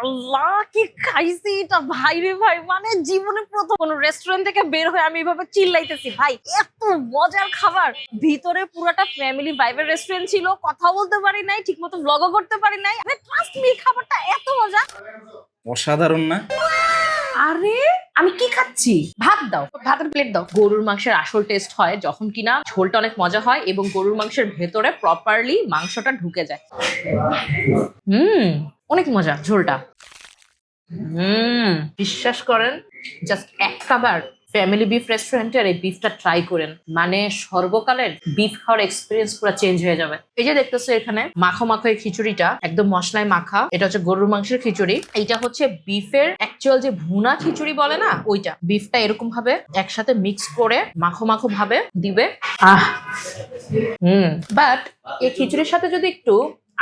আল্লাহ কি খাইছি এটা ভাই রে ভাই, মানে জীবনে প্রথম কোন রেস্টুরেন্ট থেকে বের হয়ে আমি এভাবে চিল্লাইতেছি ভাই, এত মজার খাবার। ভিতরে পুরাটা ফ্যামিলি ভাইবের রেস্টুরেন্ট ছিল, কথা বলতে পারি নাই, ঠিকমতো ব্লগও করতে পারি নাই। ট্রাস্ট মি, খাবারটা এত মজা, অসাধারণ না? আরে আমি কি খাচ্ছি? ভাত দাও, ভাতের প্লেট দাও। গরুর মাংসের আসল টেস্ট হয় যখন কিনা ঝোলটা অনেক মজা হয় এবং গরুর মাংসের ভেতরে প্রপারলি মাংসটা ঢুকে যায়। অনেক মজা ঝোলটা। বিশ্বাস করেন, জাস্ট একটাবার ফ্যামিলি বিফ রেস্টুরেন্টের এই বিফটা ট্রাই করেন, মানে সর্বকালের বিফ খাওয়ার এক্সপিরিয়েন্স পুরো চেঞ্জ হয়ে যাবে। এই যে দেখতেছো এখানে মাখো মাখো এই খিচুড়িটা একদম মশলায় মাখা, এটা হচ্ছে গরুর মাংসের খিচুড়ি। এইটা হচ্ছে বিফের অ্যাকচুয়াল যে ভুনা খিচুড়ি বলে না, ওইটা। বিফটা এরকম ভাবে একসাথে মিক্স করে মাখো মাখো ভাবে দিবে। বাট এই খিচুড়ির সাথে যদি একটু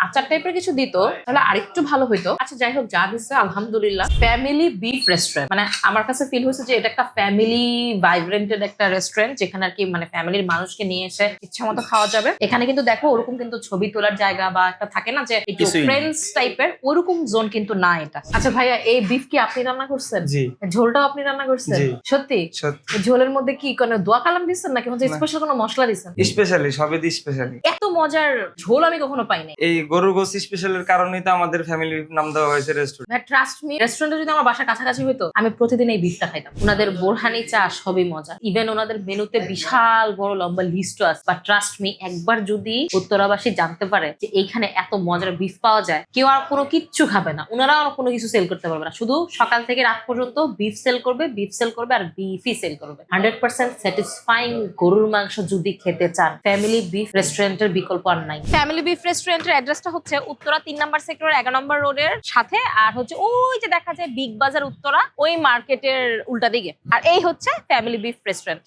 আচার টাইপের কিছু দিত তাহলে আরেকটু ভালো হইতো। আচ্ছা যাই হোক, যা দিচ্ছে আলহামদুলিল্লাহ। ফ্যামিলি বিফ রেস্টুরেন্ট, মানে আমার কাছে ফিল হয়েছে যে এটা একটা ফ্যামিলি ভাইব্রেন্টেড একটা রেস্টুরেন্ট, যেখানে আর কি মানে ফ্যামিলির মানুষকে নিয়ে এসে ইচ্ছা মতো খাওয়া যাবে। এখানে কিন্তু দেখো ওরকম কিন্তু ছবি তোলার জায়গা বা একটা থাকে না যে একটু ফ্রেন্ডস টাইপের, ওরকম জোন কিন্তু না এটা। আচ্ছা ভাইয়া, এই বিফ কি আপনি রান্না করছেন? জি। ঝোলটাও আপনি রান্না করছেন? জি। সত্যি? সত্যি। ঝোলের মধ্যে কি কোনো দোয়া কালাম দিচ্ছেন নাকি হচ্ছে স্পেশাল কোনো মশলা দিচ্ছেন? স্পেশালি, সবই দি স্পেশালি। এত মজার ঝোল আমি কখনো পাইনি। এই গরুর গোস স্পেশালের কারণেই তো আমাদের ফ্যামিলির নাম দেওয়া হয়েছে রেস্টুরেন্ট। ভাই ট্রাস্ট মি, রেস্টুরেন্টে যদি আমার বাসার কাছাকাছি হইতো আমি প্রতিদিন এই বিফটা খাইতাম। ওনাদের বোরহানি চা সবই মজা, ইভেন ওনাদের মেনুতে বিশাল বড় লম্বা লিস্ট আছে। বাট ট্রাস্ট মি, একবার যদি উত্তরাবাসী জানতে পারে যে এইখানে এত মজার বিফ পাওয়া যায়, কেউ আর কোনো কিচ্ছু খাবে না, ওনারা আর কোনো কিছু সেল করতে পারবে না। শুধু সকাল থেকে রাত পর্যন্ত বিফ সেল করবে, বিফ সেল করবে আর বিফই সেল করবে। 100% স্যাটিসফাইং গরুর মাংস যদি খেতে চান, ফ্যামিলি বিফ রেস্টুরেন্টের বিকল্প আর নাই। ফ্যামিলি বিফ রেস্টুরেন্টের অ্যাড্রেসটা হচ্ছে উত্তরা 3 নম্বর সেক্টর 11 নম্বর রোডের সাথে, আর হচ্ছে ওই যে দেখা যায় বিগ বাজার উত্তরা, ওই মার্কেটের উল্টা দিকে। আর এই হচ্ছে ফ্যামিলি বিফ রেস্টুরেন্ট।